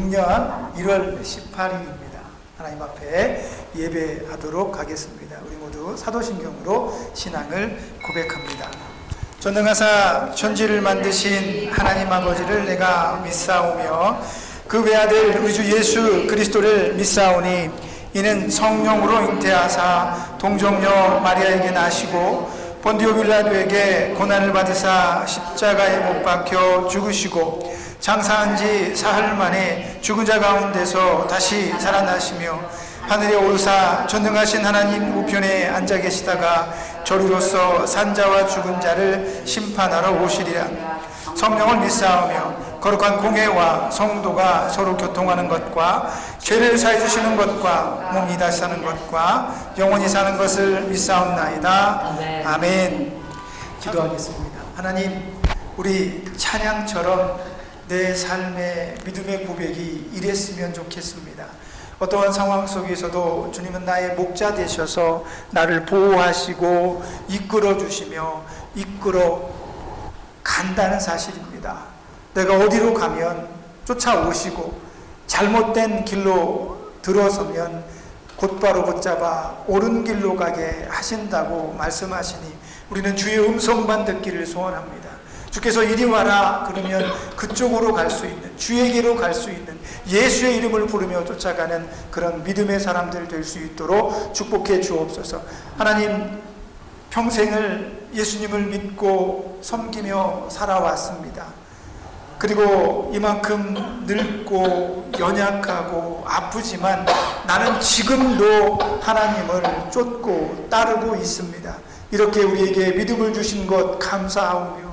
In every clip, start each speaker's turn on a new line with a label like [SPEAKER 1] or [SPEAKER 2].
[SPEAKER 1] 2026년 1월 18일입니다. 하나님 앞에 예배하도록 하겠습니다. 우리 모두 사도신경으로 신앙을 고백합니다. 전능하사 천지를 만드신 하나님 아버지를 내가 믿사오며 그 외아들 우리 주 예수 그리스도를 믿사오니 이는 성령으로 잉태하사 동정녀 마리아에게 나시고 본디오 빌라도에게 고난을 받으사 십자가에 못 박혀 죽으시고 장사한 지 사흘 만에 죽은 자 가운데서 다시 살아나시며 하늘에 오르사 전능하신 하나님 우편에 앉아 계시다가 저리로서 산자와 죽은 자를 심판하러 오시리라. 성령을 믿사오며 거룩한 공회와 성도가 서로 교통하는 것과 죄를 사해 주시는 것과 몸이 다시 사는 것과 영원히 사는 것을 믿사옵나이다. 아멘. 기도하겠습니다. 하나님, 우리 찬양처럼 내 삶의 믿음의 고백이 이랬으면 좋겠습니다. 어떠한 상황 속에서도 주님은 나의 목자 되셔서 나를 보호하시고 이끌어 주시며 이끌어 간다는 사실입니다. 내가 어디로 가면 쫓아오시고 잘못된 길로 들어서면 곧바로 붙잡아 옳은 길로 가게 하신다고 말씀하시니 우리는 주의 음성만 듣기를 소원합니다. 주께서 이리 와라 그러면 그쪽으로 갈 수 있는, 주에게로 갈 수 있는, 예수의 이름을 부르며 쫓아가는 그런 믿음의 사람들 될 수 있도록 축복해 주옵소서. 하나님, 평생을 예수님을 믿고 섬기며 살아왔습니다. 그리고 이만큼 늙고 연약하고 아프지만 나는 지금도 하나님을 쫓고 따르고 있습니다. 이렇게 우리에게 믿음을 주신 것 감사하오며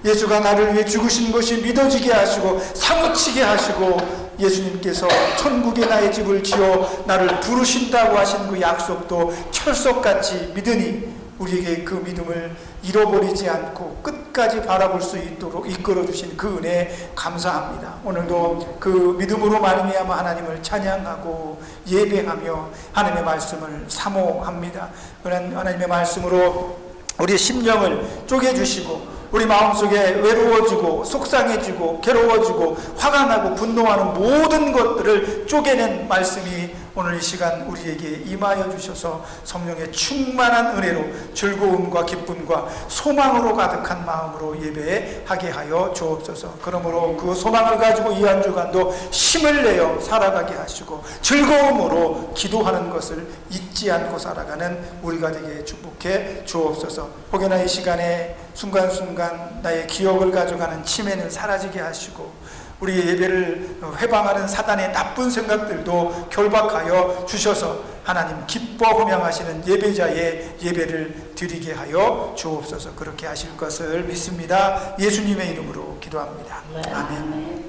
[SPEAKER 1] 예수가 나를 위해 죽으신 것이 믿어지게 하시고 사무치게 하시고 예수님께서 천국에 나의 집을 지어 나를 부르신다고 하신 그 약속도 철석같이 믿으니 우리에게 그 믿음을 잃어버리지 않고 끝까지 바라볼 수 있도록 이끌어주신 그 은혜 감사합니다. 오늘도 그 믿음으로 말미암아 하나님을 찬양하고 예배하며 하나님의 말씀을 사모합니다. 그런 하나님의 말씀으로 우리의 심령을 쪼개주시고 우리 마음속에 외로워지고 속상해지고 괴로워지고 화가 나고 분노하는 모든 것들을 쪼개는 말씀이 오늘 이 시간 우리에게 임하여 주셔서 성령의 충만한 은혜로 즐거움과 기쁨과 소망으로 가득한 마음으로 예배하게 하여 주옵소서. 그러므로 그 소망을 가지고 이 한 주간도 힘을 내어 살아가게 하시고 즐거움으로 기도하는 것을 잊지 않고 살아가는 우리가 되게 축복해 주옵소서. 혹여나 이 시간에 순간순간 나의 기억을 가져가는 치매는 사라지게 하시고 우리 예배를 회방하는 사단의 나쁜 생각들도 결박하여 주셔서 하나님 기뻐 호명하시는 예배자의 예배를 드리게 하여 주옵소서. 그렇게 하실 것을 믿습니다. 예수님의 이름으로 기도합니다. 아멘.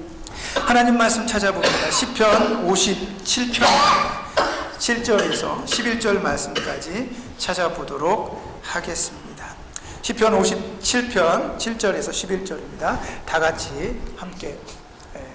[SPEAKER 1] 하나님 말씀 찾아봅니다. 시편 57편입니다. 7절에서 11절 말씀까지 찾아보도록 하겠습니다. 시편 57편 7절에서 11절입니다. 다 같이 함께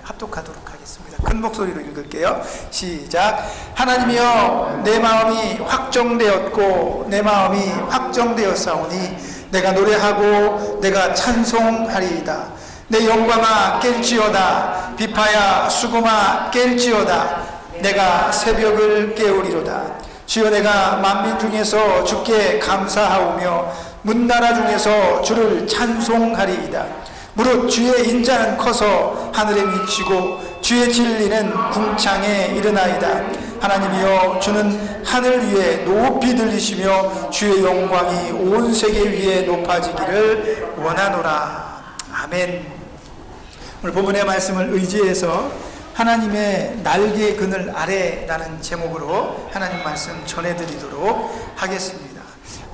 [SPEAKER 1] 합독하도록 하겠습니다. 큰 목소리로 읽을게요. 시작. 하나님이여, 내 마음이 확정되었고 내 마음이 확정되었사오니 내가 노래하고 내가 찬송하리이다. 내 영광아 깰지어다. 비파야 수금아 깰지어다. 내가 새벽을 깨우리로다. 주여, 내가 만민 중에서 주께 감사하오며 문나라 중에서 주를 찬송하리이다. 무릇 주의 인자는 커서 하늘에 미치고 주의 진리는 궁창에 이르나이다. 하나님이여, 주는 하늘 위에 높이 들리시며 주의 영광이 온 세계 위에 높아지기를 원하노라. 아멘. 오늘 본문의 말씀을 의지해서 하나님의 날개 그늘 아래라는 제목으로 하나님 말씀 전해드리도록 하겠습니다.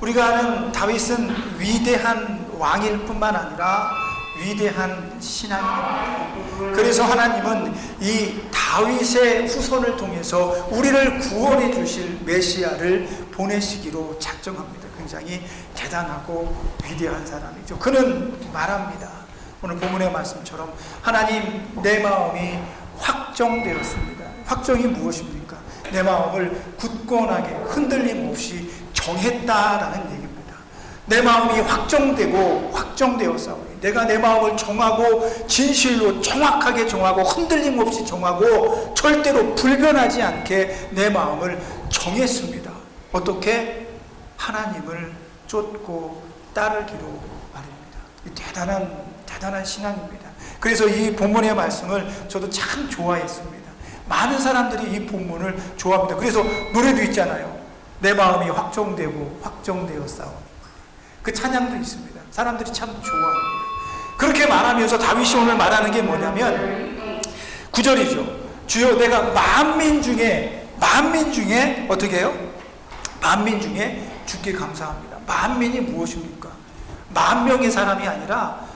[SPEAKER 1] 우리가 아는 다윗은 위대한 왕일 뿐만 아니라 위대한 신앙입니다. 그래서 하나님은 이 다윗의 후손을 통해서 우리를 구원해 주실 메시아를 보내시기로 작정합니다. 굉장히 대단하고 위대한 사람이죠. 그는 말합니다. 오늘 본문의 말씀처럼 하나님, 내 마음이 확정되었습니다. 확정이 무엇입니까? 내 마음을 굳건하게 흔들림 없이 정했다라는 얘기입니다. 내 마음이 확정되고 확정되었사오니 내가 내 마음을 정하고 진실로 정확하게 정하고 흔들림 없이 정하고 절대로 불변하지 않게 내 마음을 정했습니다. 어떻게? 하나님을 쫓고 따르기로 말입니다. 대단한 신앙입니다. 그래서 이 본문의 말씀을 저도 참 좋아했습니다. 많은 사람들이 이 본문을 좋아합니다. 그래서 노래도 있잖아요. 내 마음이 확정되고 확정되었사오니. 그 찬양도 있습니다. 사람들이 참 좋아합니다. 그렇게 말하면서 다윗이 오늘 말하는 게 뭐냐면 9절이죠. 주여 내가 만민 중에 어떻게 해요? 만민 중에 주께 감사합니다. 만민이 무엇입니까? 만 명의 사람이 아니라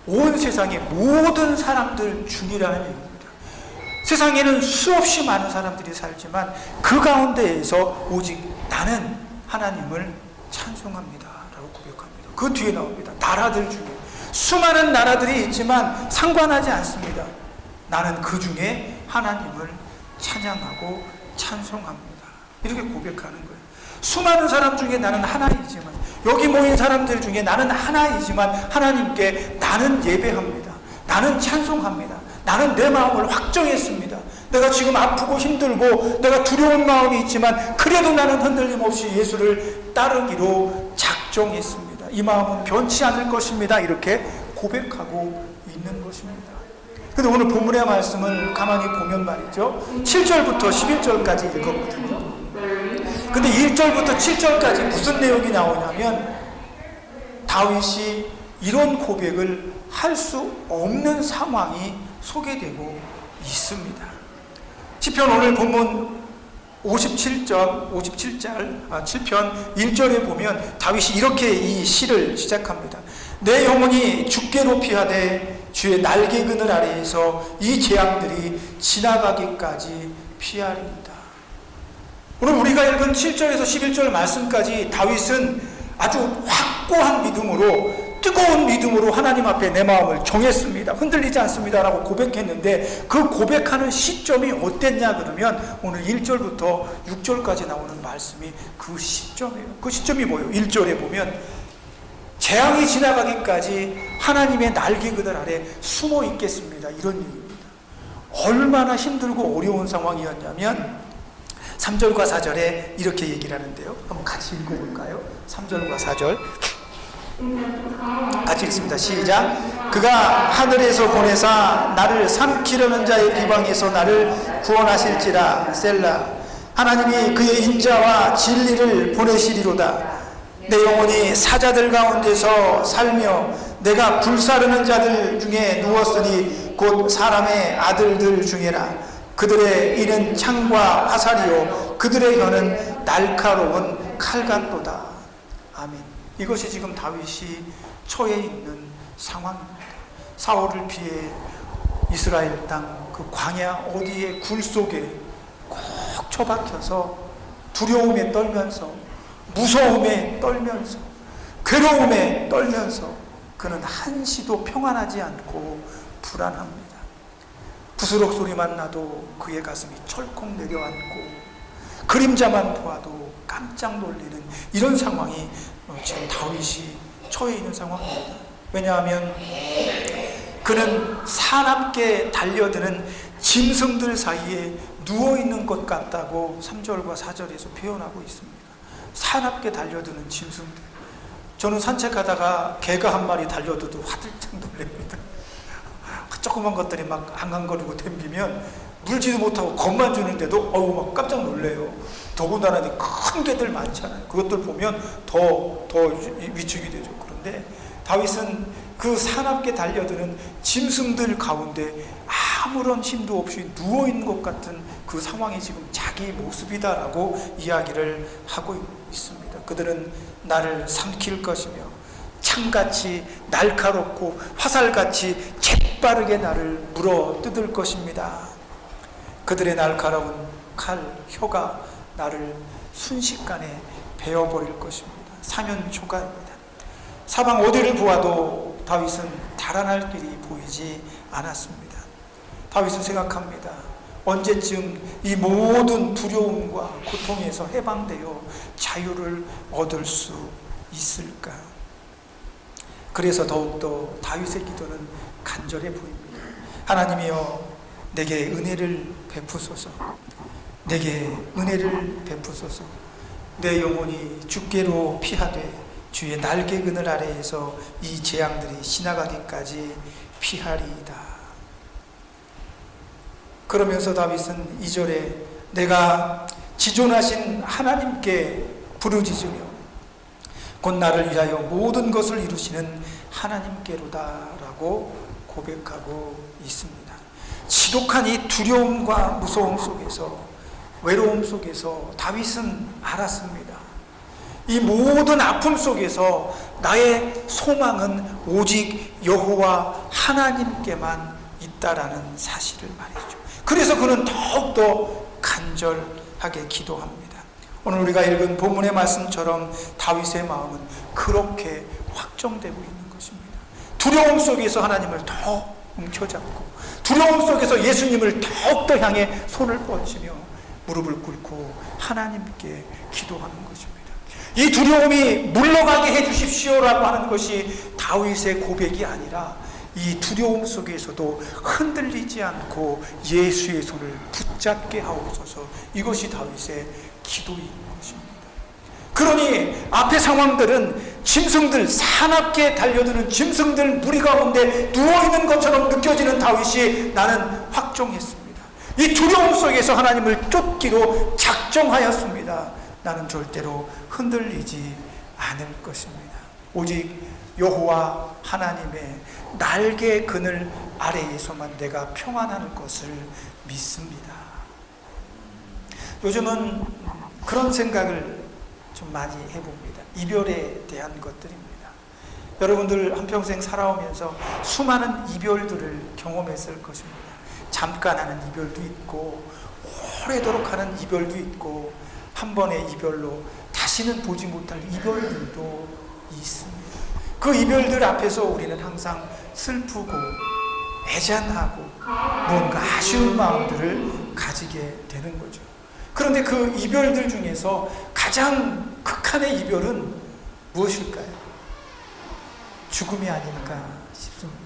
[SPEAKER 1] 온 세상의 모든 사람들 중이라는 얘기입니다. 세상에는 수없이 많은 사람들이 살지만 그 가운데에서 오직 나는 하나님을 찬송합니다 라고 고백합니다. 그 뒤에 나옵니다. 나라들 중에 수많은 나라들이 있지만 상관하지 않습니다. 나는 그 중에 하나님을 찬양하고 찬송합니다. 이렇게 고백하는 거예요. 수많은 사람 중에 나는 하나이지만, 여기 모인 사람들 중에 나는 하나이지만 하나님께 나는 예배합니다. 나는 찬송합니다. 나는 내 마음을 확정했습니다. 내가 지금 아프고 힘들고 내가 두려운 마음이 있지만 그래도 나는 흔들림 없이 예수를 따르기로 작정했습니다. 이 마음은 변치 않을 것입니다. 이렇게 고백하고 있는 것입니다. 근데 오늘 본문의 말씀을 가만히 보면 말이죠. 7절부터 11절까지 읽었거든요. 근데 1절부터 7절까지 무슨 내용이 나오냐면 다윗이 이런 고백을 할 수 없는 상황이 소개되고 있습니다. 시편 오늘 본문 7편 1절에 보면 다윗이 이렇게 이 시를 시작합니다. 내 영혼이 주께로 피하되 주의 날개 그늘 아래에서 이 재앙들이 지나가기까지 피하리이다. 오늘 우리가 읽은 7절에서 11절 말씀까지 다윗은 아주 확고한 믿음으로, 뜨거운 믿음으로 하나님 앞에 내 마음을 정했습니다. 흔들리지 않습니다 라고 고백했는데 그 고백하는 시점이 어땠냐 그러면 오늘 1절부터 6절까지 나오는 말씀이 그 시점이에요. 그 시점이 뭐예요? 1절에 보면 재앙이 지나가기까지 하나님의 날개 그늘 아래 숨어 있겠습니다. 이런 얘기입니다. 얼마나 힘들고 어려운 상황이었냐면 3절과 4절에 이렇게 얘기를 하는데요. 한번 같이 읽어볼까요? 3절과 4절 같이 읽습니다. 시작. 그가 하늘에서 보내사 나를 삼키려는 자의 비방에서 나를 구원하실지라. 셀라. 하나님이 그의 인자와 진리를 보내시리로다. 내 영혼이 사자들 가운데서 살며 내가 불사르는 자들 중에 누웠으니 곧 사람의 아들들 중에라. 그들의 이는 창과 화살이요 그들의 혀는 날카로운 칼 같도다. 아멘. 이것이 지금 다윗이 처해 있는 상황입니다. 사울을 피해 이스라엘 땅 그 광야 어디에 굴 속에 꼭 처박혀서 두려움에 떨면서, 무서움에 떨면서, 괴로움에 떨면서 그는 한시도 평안하지 않고 불안합니다. 부스럭 소리만 나도 그의 가슴이 철컥 내려앉고 그림자만 보아도 깜짝 놀리는 이런 상황이 지금 다윗이 처해 있는 상황입니다. 왜냐하면 그는 사납게 달려드는 짐승들 사이에 누워있는 것 같다고 3절과 4절에서 표현하고 있습니다. 사납게 달려드는 짐승들. 저는 산책하다가 개가 한 마리 달려들도 화들짝 놀랍니다. 조그만 것들이 막 앙앙거리고 댐비면 물지도 못하고 겁만 주는데도 막 깜짝 놀래요. 더군다나 큰 개들 많잖아요. 그것들 보면 더 위축이 되죠. 그런데 다윗은 그 사납게 달려드는 짐승들 가운데 아무런 힘도 없이 누워있는 것 같은 그 상황이 지금 자기 모습이다라고 이야기를 하고 있습니다. 그들은 나를 삼킬 것이며 창같이 날카롭고 화살같이 재빠르게 나를 물어 뜯을 것입니다. 그들의 날카로운 칼, 혀가 나를 순식간에 베어버릴 것입니다. 사면초가입니다. 사방 어디를 보아도 다윗은 달아날 길이 보이지 않았습니다. 다윗은 생각합니다. 언제쯤 이 모든 두려움과 고통에서 해방되어 자유를 얻을 수 있을까? 그래서 더욱더 다윗의 기도는 간절해 보입니다. 하나님이여, 내게 은혜를 베푸소서. 내게 은혜를 베푸소서. 내 영혼이 주께로 피하되 주의 날개 그늘 아래에서 이 재앙들이 지나가기까지 피하리이다. 그러면서 다윗은 2절에 내가 지존하신 하나님께 부르짖으며 곧 나를 위하여 모든 것을 이루시는 하나님께로다 라고 고백하고 있습니다. 지독한 이 두려움과 무서움 속에서, 외로움 속에서 다윗은 알았습니다. 이 모든 아픔 속에서 나의 소망은 오직 여호와 하나님께만 있다라는 사실을 말이죠. 그래서 그는 더욱더 간절하게 기도합니다. 오늘 우리가 읽은 본문의 말씀처럼 다윗의 마음은 그렇게 확정되고 있는 것입니다. 두려움 속에서 하나님을 더 움켜잡고, 두려움 속에서 예수님을 더욱더 향해 손을 뻗치며 무릎을 꿇고 하나님께 기도하는 것입니다. 이 두려움이 물러가게 해주십시오라고 하는 것이 다윗의 고백이 아니라 이 두려움 속에서도 흔들리지 않고 예수의 손을 붙잡게 하옵소서, 이것이 다윗의 기도인 것입니다. 그러니 앞의 상황들은 짐승들, 사납게 달려드는 짐승들 무리 가운데 누워있는 것처럼 느껴지는 다윗이 나는 확정했습니다. 이 두려움 속에서 하나님을 쫓기로 작정하였습니다. 나는 절대로 흔들리지 않을 것입니다. 오직 여호와 하나님의 날개 그늘 아래에서만 내가 평안할 것을 믿습니다. 요즘은 그런 생각을 좀 많이 해봅니다. 이별에 대한 것들입니다. 여러분들 한평생 살아오면서 수많은 이별들을 경험했을 것입니다. 잠깐 하는 이별도 있고 오래도록 하는 이별도 있고 한 번의 이별로 다시는 보지 못할 이별들도 있습니다. 그 이별들 앞에서 우리는 항상 슬프고 애잔하고 뭔가 아쉬운 마음들을 가지게 되는 거죠. 그런데 그 이별들 중에서 가장 극한의 이별은 무엇일까요? 죽음이 아닐까 싶습니다.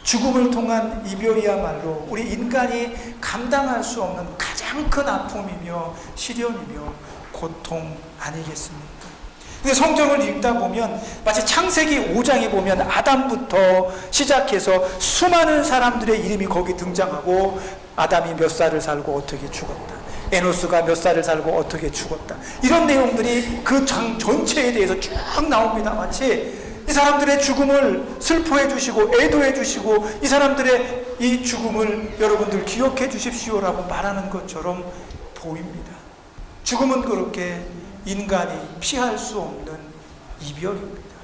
[SPEAKER 1] 죽음을 통한 이별이야말로 우리 인간이 감당할 수 없는 가장 큰 아픔이며 시련이며 고통 아니겠습니까? 근데 성경을 읽다 보면 마치 창세기 5장에 보면 아담부터 시작해서 수많은 사람들의 이름이 거기 등장하고, 아담이 몇 살을 살고 어떻게 죽었다, 에노스가 몇 살을 살고 어떻게 죽었다, 이런 내용들이 그 장 전체에 대해서 쭉 나옵니다. 마치 이 사람들의 죽음을 슬퍼해 주시고 애도해 주시고 이 사람들의 이 죽음을 여러분들 기억해 주십시오라고 말하는 것처럼 보입니다. 죽음은 그렇게 인간이 피할 수 없는 이별입니다.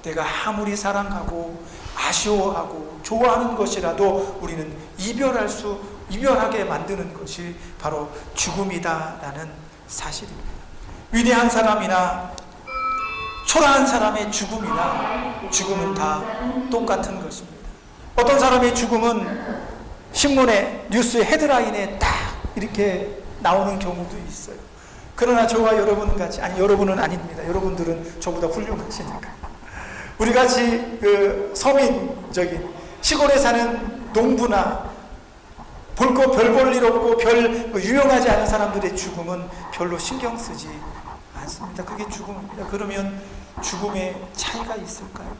[SPEAKER 1] 내가 아무리 사랑하고 아쉬워하고 좋아하는 것이라도 우리는 이별하게 만드는 것이 바로 죽음이다라는 사실입니다. 위대한 사람이나 초라한 사람의 죽음은 다 똑같은 것입니다. 어떤 사람의 죽음은 신문에, 뉴스 헤드라인에 딱 이렇게 나오는 경우도 있어요. 그러나 저와 여러분 같이, 아니 여러분은 아닙니다. 여러분들은 저보다 훌륭하시니까. 우리 같이 그 서민적인 시골에 사는 농부나 별 볼 일 없고 별 유명하지 않은 사람들의 죽음은 별로 신경 쓰지 않습니다. 그게 죽음입니다. 그러면 죽음에 차이가 있을까요?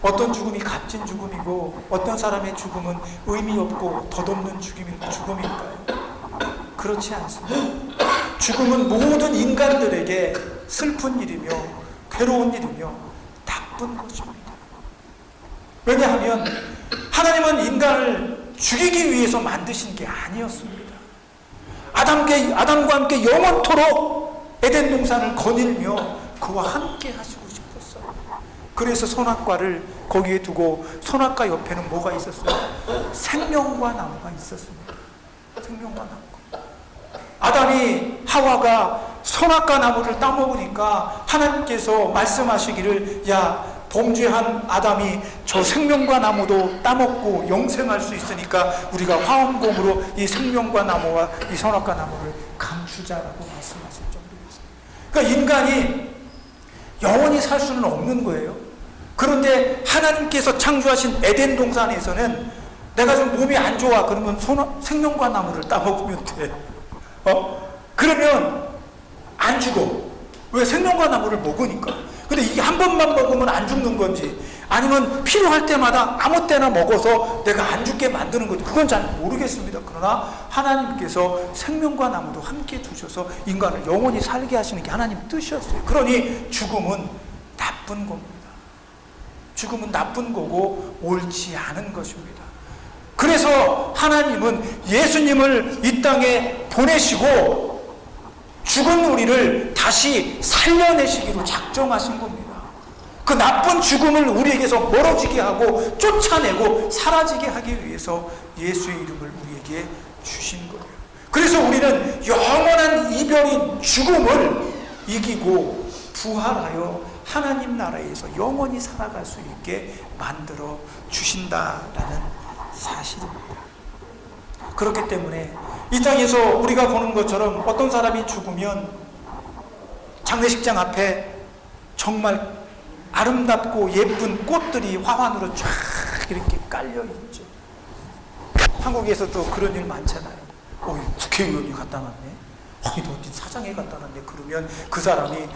[SPEAKER 1] 어떤 죽음이 값진 죽음이고 어떤 사람의 죽음은 의미 없고 덧없는 죽음일까요? 그렇지 않습니다. 죽음은 모든 인간들에게 슬픈 일이며 괴로운 일이며 나쁜 것입니다. 왜냐하면 하나님은 인간을 죽이기 위해서 만드신 게 아니었습니다. 아담과 함께 영원토록 에덴 동산을 거닐며 그와 함께 하시고 싶었어요. 그래서 선악과를 거기에 두고 선악과 옆에는 뭐가 있었어요? 생명과 나무가 있었습니다. 생명과 나무. 아담이 하와가 선악과 나무를 따먹으니까 하나님께서 말씀하시기를, 야, 범죄한 아담이 저 생명과 나무도 따먹고 영생할 수 있으니까 우리가 화엄공으로 이 생명과 나무와 이 선악과 나무를 감추자라고 말씀하실 정도였어요. 그러니까 인간이 영원히 살 수는 없는 거예요. 그런데 하나님께서 창조하신 에덴 동산에서는 내가 좀 몸이 안 좋아 그러면 생명과 나무를 따먹으면 돼. 그러면 안 죽어. 왜? 생명과 나무를 먹으니까. 근데 이게 한 번만 먹으면 안 죽는 건지 아니면 필요할 때마다 아무 때나 먹어서 내가 안 죽게 만드는 건지 그건 잘 모르겠습니다. 그러나 하나님께서 생명과 나무도 함께 두셔서 인간을 영원히 살게 하시는 게 하나님 뜻이었어요. 그러니 죽음은 나쁜 겁니다. 죽음은 나쁜 거고 옳지 않은 것입니다. 그래서 하나님은 예수님을 이 땅에 보내시고 죽은 우리를 다시 살려내시기로 작정하신 겁니다. 그 나쁜 죽음을 우리에게서 멀어지게 하고 쫓아내고 사라지게 하기 위해서 예수의 이름을 우리에게 주신 거예요. 그래서 우리는 영원한 이별인 죽음을 이기고 부활하여 하나님 나라에서 영원히 살아갈 수 있게 만들어 주신다라는 사실입니다. 그렇기 때문에 이 땅에서 우리가 보는 것처럼 어떤 사람이 죽으면 장례식장 앞에 정말 아름답고 예쁜 꽃들이 화환으로 쫙 이렇게 깔려 있죠. 한국에서도 그런 일 많잖아요. 국회의원이 갖다 놨네. 어디 사장에 갖다 놨네. 그러면 그 사람이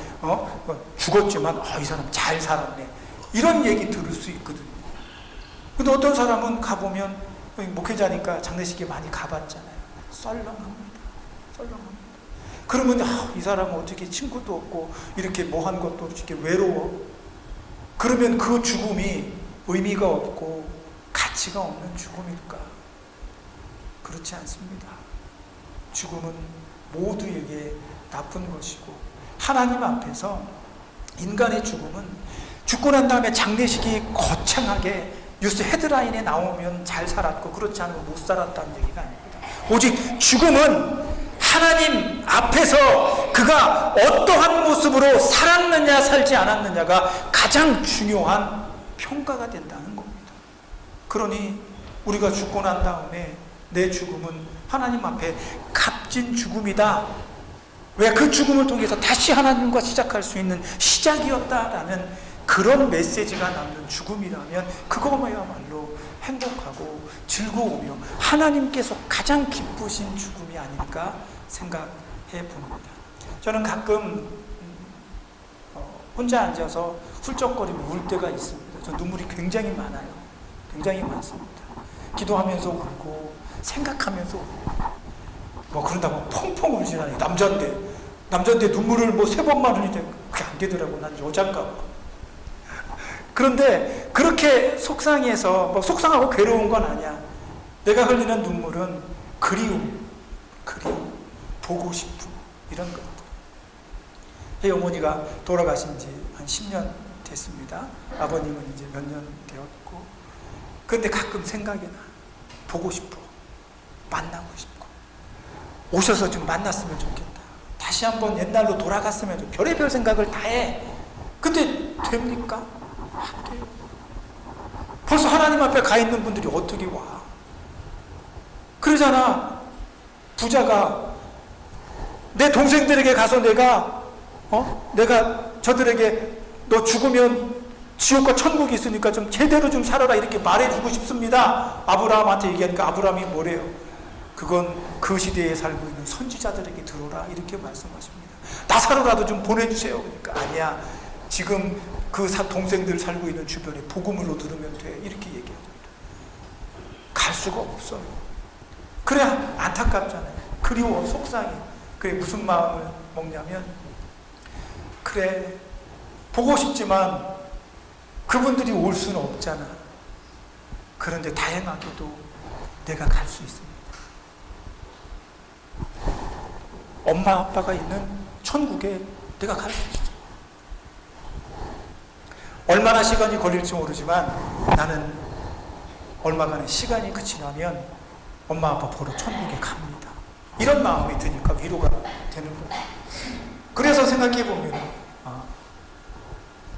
[SPEAKER 1] 죽었지만 이 사람 잘 살았네. 이런 얘기 들을 수 있거든요. 근데 어떤 사람은 가보면 목회자니까 장례식에 많이 가봤잖아요. 썰렁합니다. 썰렁합니다. 그러면 이 사람은 어떻게 친구도 없고 이렇게 뭐 한 것도 이렇게 외로워. 그러면 그 죽음이 의미가 없고 가치가 없는 죽음일까? 그렇지 않습니다. 죽음은 모두에게 나쁜 것이고 하나님 앞에서 인간의 죽음은 죽고 난 다음에 장례식이 거창하게 뉴스 헤드라인에 나오면 잘 살았고 그렇지 않으면 못 살았다는 얘기가 아닙니다. 오직 죽음은 하나님 앞에서 그가 어떠한 모습으로 살았느냐 살지 않았느냐가 가장 중요한 평가가 된다는 겁니다. 그러니 우리가 죽고 난 다음에 내 죽음은 하나님 앞에 값진 죽음이다. 왜? 그 죽음을 통해서 다시 하나님과 시작할 수 있는 시작이었다라는 그런 메시지가 남는 죽음이라면 그거야말로 행복하고 즐거우며 하나님께서 가장 기쁘신 죽음이 아닐까 생각해 봅니다. 저는 가끔 혼자 앉아서 훌쩍거리며 울 때가 있습니다. 저 눈물이 굉장히 많아요. 굉장히 많습니다. 기도하면서 울고 생각하면서 울고 그런다고 펑펑 울진 않아요. 남자인데 눈물을 3번만 흘리는데 그게 안 되더라고. 난 여잔가 봐. 그런데 그렇게 속상해서 속상하고 괴로운 건 아니야. 내가 흘리는 눈물은 그리움, 보고 싶음 이런 것들. 제 어머니가 돌아가신 지 한 10년 됐습니다. 아버님은 이제 몇 년 되었고 그런데 가끔 생각이 나. 보고 싶어. 만나고 싶고 오셔서 좀 만났으면 좋겠다. 다시 한번 옛날로 돌아갔으면 좋겠다. 별의별 생각을 다 해. 근데 됩니까? 안 돼요. 벌써 하나님 앞에 가 있는 분들이 어떻게 와? 그러잖아. 부자가 내 동생들에게 가서 내가 저들에게 너 죽으면 지옥과 천국이 있으니까 좀 제대로 좀 살아라 이렇게 말해주고 싶습니다. 아브라함한테 얘기하니까 아브라함이 뭐래요? 그건 그 시대에 살고 있는 선지자들에게 들어라 이렇게 말씀하십니다. 나사로라도 좀 보내주세요. 그러니까 아니야. 지금 그 동생들 살고 있는 주변에 복음으로 들으면 돼. 이렇게 얘기합니다. 갈 수가 없어요. 그래 안타깝잖아요. 그리워 속상해. 그래 무슨 마음을 먹냐면 그래 보고 싶지만 그분들이 올 수는 없잖아. 그런데 다행하게도 내가 갈 수 있습니다. 엄마 아빠가 있는 천국에 내가 갈 수 있어. 얼마나 시간이 걸릴지 모르지만 나는 얼마간의 시간이 지나면 엄마 아빠 보러 천국에 갑니다. 이런 마음이 드니까 위로가 되는 거예요. 그래서 생각해 보면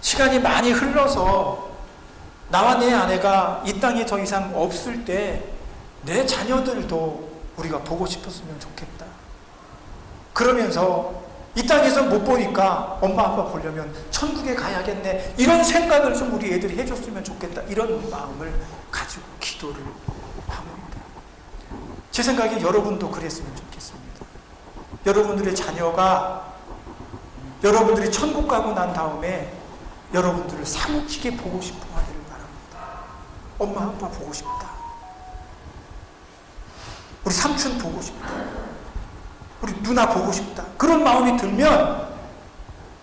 [SPEAKER 1] 시간이 많이 흘러서 나와 내 아내가 이 땅에 더 이상 없을 때 내 자녀들도 우리가 보고 싶었으면 좋겠다. 그러면서 이 땅에서 못 보니까 엄마 아빠 보려면 천국에 가야겠네, 이런 생각을 좀 우리 애들이 해줬으면 좋겠다, 이런 마음을 가지고 기도를 합니다. 제 생각에 여러분도 그랬으면 좋겠습니다. 여러분들의 자녀가 여러분들이 천국 가고 난 다음에 여러분들을 사무치게 보고 싶어 하기를 바랍니다. 엄마 아빠 보고 싶다, 우리 삼촌 보고 싶다, 우리 누나 보고 싶다, 그런 마음이 들면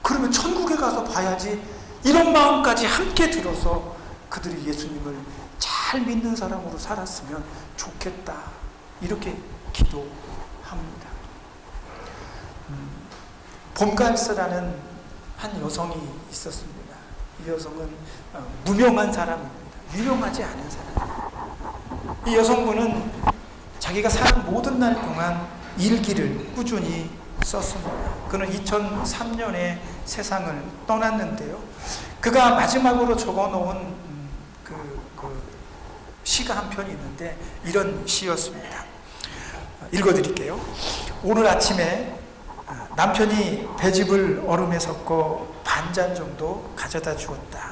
[SPEAKER 1] 그러면 천국에 가서 봐야지, 이런 마음까지 함께 들어서 그들이 예수님을 잘 믿는 사람으로 살았으면 좋겠다, 이렇게 기도합니다. 봄갈스라는 한 여성이 있었습니다. 이 여성은 무명한 사람입니다. 유명하지 않은 사람입니다. 이 여성분은 자기가 사는 모든 날 동안 일기를 꾸준히 썼습니다. 그는 2003년에 세상을 떠났는데요. 그가 마지막으로 적어놓은 그 시가 한 편이 있는데 이런 시였습니다. 읽어드릴게요. 오늘 아침에 남편이 배즙을 얼음에 섞어 반잔 정도 가져다 주었다.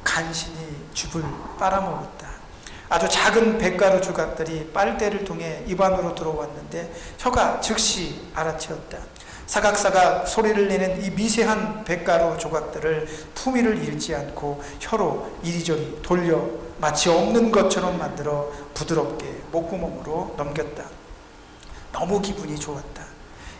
[SPEAKER 1] 간신히 즙을 빨아먹었다. 아주 작은 뱃가루 조각들이 빨대를 통해 입 안으로 들어왔는데 혀가 즉시 알아채었다. 사각사각 소리를 내는 이 미세한 뱃가루 조각들을 품위를 잃지 않고 혀로 이리저리 돌려 마치 없는 것처럼 만들어 부드럽게 목구멍으로 넘겼다. 너무 기분이 좋았다.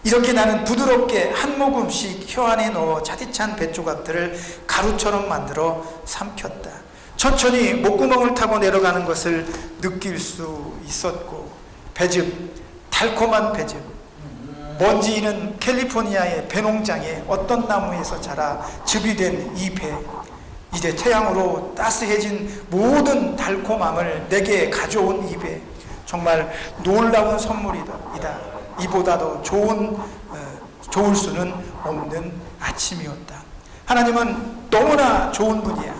[SPEAKER 1] 이렇게 나는 부드럽게 한 모금씩 혀 안에 넣어 차디찬 뱃조각들을 가루처럼 만들어 삼켰다. 천천히 목구멍을 타고 내려가는 것을 느낄 수 있었고, 배즙, 달콤한 배즙, 먼지는 캘리포니아의 배농장에 어떤 나무에서 자라 즙이 된 이 배, 이제 태양으로 따스해진 모든 달콤함을 내게 가져온 이 배, 정말 놀라운 선물이다. 이보다 더 좋을 수는 없는 아침이었다. 하나님은 너무나 좋은 분이야.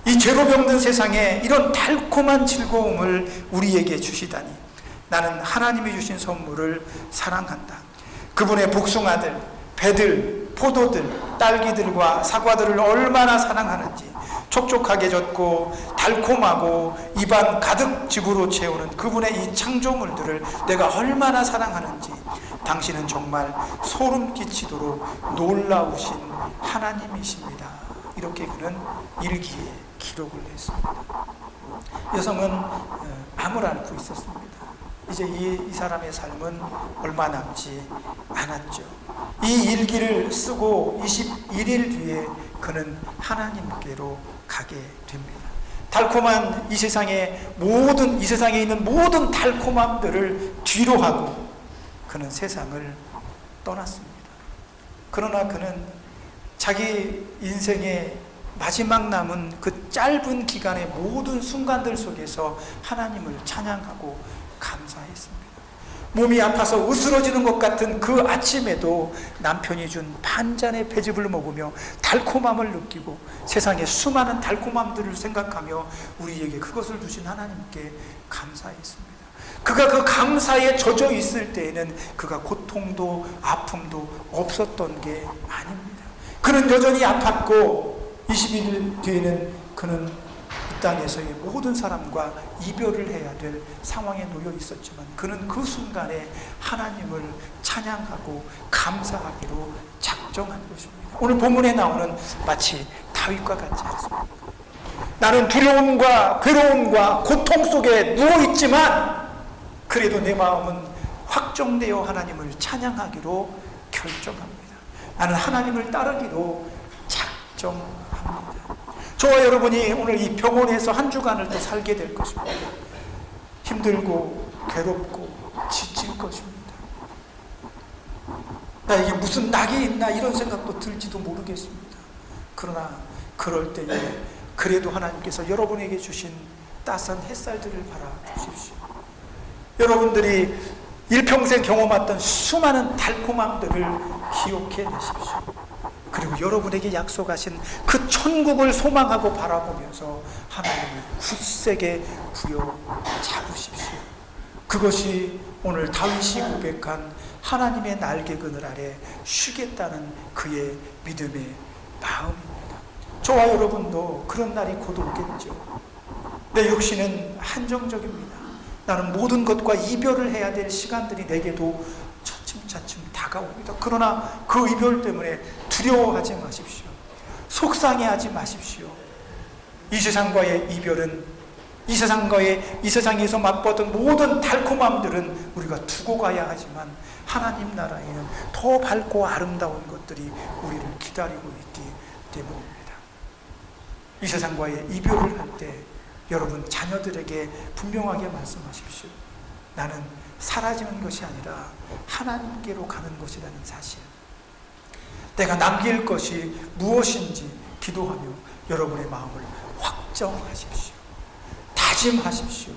[SPEAKER 1] 이 죄로 병든 세상에 이런 달콤한 즐거움을 우리에게 주시다니, 나는 하나님이 주신 선물을 사랑한다. 그분의 복숭아들, 배들, 포도들, 딸기들과 사과들을 얼마나 사랑하는지, 촉촉하게 젖고 달콤하고 입안 가득 즙으로 채우는 그분의 이 창조물들을 내가 얼마나 사랑하는지, 당신은 정말 소름 끼치도록 놀라우신 하나님이십니다. 이렇게 그는 일기에 기록을 했습니다. 여성은 암을 앓고 있었습니다. 이제 이 사람의 삶은 얼마 남지 않았죠. 이 일기를 쓰고 21일 뒤에 그는 하나님께로 가게 됩니다. 달콤한 이 세상에 있는 모든 달콤함들을 뒤로 하고 그는 세상을 떠났습니다. 그러나 그는 자기 인생의 마지막 남은 그 짧은 기간의 모든 순간들 속에서 하나님을 찬양하고 감사했습니다. 몸이 아파서 으스러지는 것 같은 그 아침에도 남편이 준 반잔의 배즙을 먹으며 달콤함을 느끼고 세상의 수많은 달콤함들을 생각하며 우리에게 그것을 주신 하나님께 감사했습니다. 그가 그 감사에 젖어 있을 때에는 그가 고통도 아픔도 없었던 게 아닙니다. 그는 여전히 아팠고 20일 뒤에는 그는 이 땅에서의 모든 사람과 이별을 해야 될 상황에 놓여 있었지만 그는 그 순간에 하나님을 찬양하고 감사하기로 작정한 것입니다. 오늘 본문에 나오는 마치 다윗과 같지 않습니까? 나는 두려움과 괴로움과 고통 속에 누워있지만 그래도 내 마음은 확정되어 하나님을 찬양하기로 결정합니다. 나는 하나님을 따르기로 작정합니다. 저와 여러분이 오늘 이 병원에서 한 주간을 또 살게 될 것입니다. 힘들고 괴롭고 지칠 것입니다. 나에게 무슨 낙이 있나 이런 생각도 들지도 모르겠습니다. 그러나 그럴 때에 그래도 하나님께서 여러분에게 주신 따스한 햇살들을 바라주십시오. 여러분들이 일평생 경험했던 수많은 달콤함들을 기억해 내십시오. 그리고 여러분에게 약속하신 그 천국을 소망하고 바라보면서 하나님을 굳세게 부여잡으십시오. 그것이 오늘 다윗이 고백한 하나님의 날개 그늘 아래 쉬겠다는 그의 믿음의 마음입니다. 저와 여러분도 그런 날이 곧 오겠죠. 내 육신은 한정적입니다. 나는 모든 것과 이별을 해야 될 시간들이 내게도 차츰차츰 다가옵니다. 그러나 그 이별 때문에 두려워하지 마십시오. 속상해하지 마십시오. 이 세상과의 이별은 이 세상에서 맛보던 모든 달콤함들은 우리가 두고 가야 하지만 하나님 나라에는 더 밝고 아름다운 것들이 우리를 기다리고 있기 때문입니다. 이 세상과의 이별을 할 때 여러분 자녀들에게 분명하게 말씀하십시오. 나는 사라지는 것이 아니라 하나님께로 가는 것이라는 사실. 내가 남길 것이 무엇인지 기도하며 여러분의 마음을 확정하십시오. 다짐하십시오.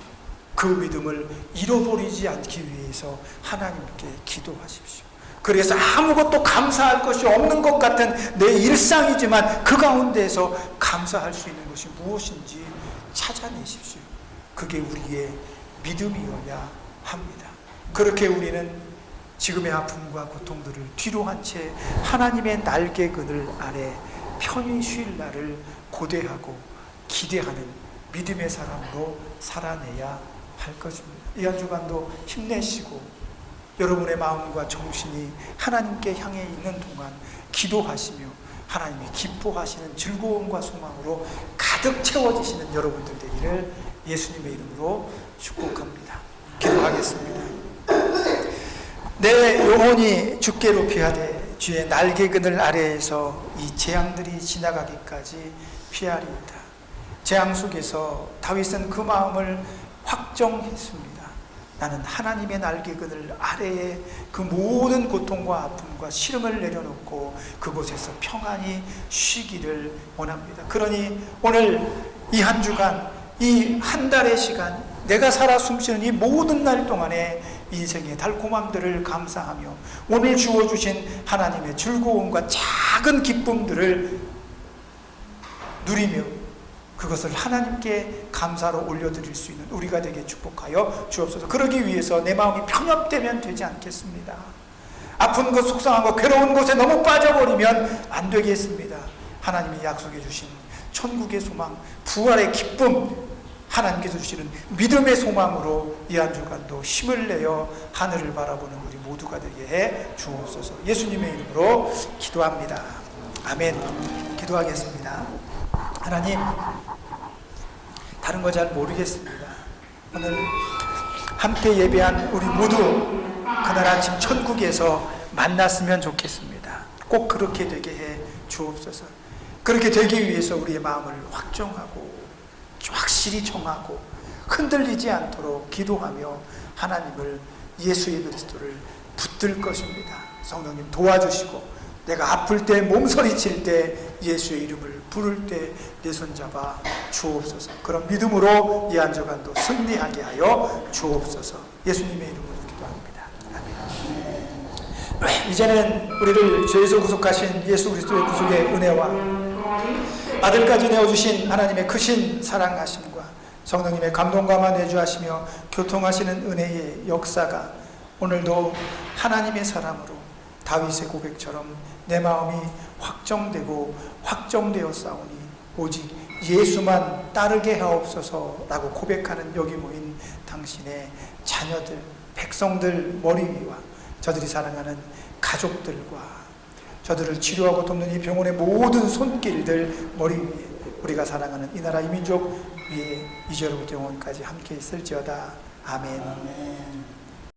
[SPEAKER 1] 그 믿음을 잃어버리지 않기 위해서 하나님께 기도하십시오. 그래서 아무것도 감사할 것이 없는 것 같은 내 일상이지만 그 가운데에서 감사할 수 있는 것이 무엇인지 찾아내십시오. 그게 우리의 믿음이어야 합니다. 그렇게 우리는 지금의 아픔과 고통들을 뒤로 한 채 하나님의 날개 그늘 아래 편히 쉴 날을 고대하고 기대하는 믿음의 사람으로 살아내야 할 것입니다. 이 한 주간도 힘내시고 여러분의 마음과 정신이 하나님께 향해 있는 동안 기도하시며 하나님이 기뻐하시는 즐거움과 소망으로 가득 채워지시는 여러분들 되기를 예수님의 이름으로 축복합니다. 기도하겠습니다. 내 영혼이 주께로 피하되 주의 날개 그늘 아래에서 이 재앙들이 지나가기까지 피하리이다. 재앙 속에서 다윗은 그 마음을 확정했습니다. 나는 하나님의 날개 그늘 아래에 그 모든 고통과 아픔과 시름을 내려놓고 그곳에서 평안히 쉬기를 원합니다. 그러니 오늘 이 한 주간, 이 한 달의 시간, 내가 살아 숨쉬는 이 모든 날 동안에 인생의 달콤함들을 감사하며 오늘 주어주신 하나님의 즐거움과 작은 기쁨들을 누리며 그것을 하나님께 감사로 올려드릴 수 있는 우리가 되게 축복하여 주옵소서. 그러기 위해서 내 마음이 편협되면 되지 않겠습니다. 아픈 것, 속상한 것, 괴로운 곳에 너무 빠져버리면 안 되겠습니다. 하나님이 약속해 주신 천국의 소망, 부활의 기쁨, 하나님께서 주시는 믿음의 소망으로 이 한 주간도 힘을 내어 하늘을 바라보는 우리 모두가 되게 해 주옵소서. 예수님의 이름으로 기도합니다. 아멘. 기도하겠습니다. 하나님, 다른 거 잘 모르겠습니다. 오늘 함께 예배한 우리 모두 그날 아침 천국에서 만났으면 좋겠습니다. 꼭 그렇게 되게 해 주옵소서. 그렇게 되기 위해서 우리의 마음을 확정하고 확실히 정하고 흔들리지 않도록 기도하며 하나님을, 예수의 그리스도를 붙들 것입니다. 성령님 도와주시고 내가 아플 때, 몸서리칠 때, 예수의 이름을 부를 때 내 손잡아 주옵소서. 그런 믿음으로 이 한 주간도 승리하게 하여 주옵소서. 예수님의 이름으로 기도합니다. 아멘. 이제는 우리를 죄에서 구속하신 예수 그리스도의 구속의 은혜와 아들까지 내어주신 하나님의 크신 사랑하심과 성령님의 감동감화 내주하시며 교통하시는 은혜의 역사가 오늘도 하나님의 사람으로 다윗의 고백처럼 내 마음이 확정되고 확정되어 싸우니 오직 예수만 따르게 하옵소서라고 고백하는 여기 모인 당신의 자녀들, 백성들 머리 위와 저들이 사랑하는 가족들과 저들을 치료하고 돕는 이 병원의 모든 손길들 머리 위에 우리가 사랑하는 이 나라 이 민족 위에 이제로부터 영원까지 함께 있을지어다. 아멘.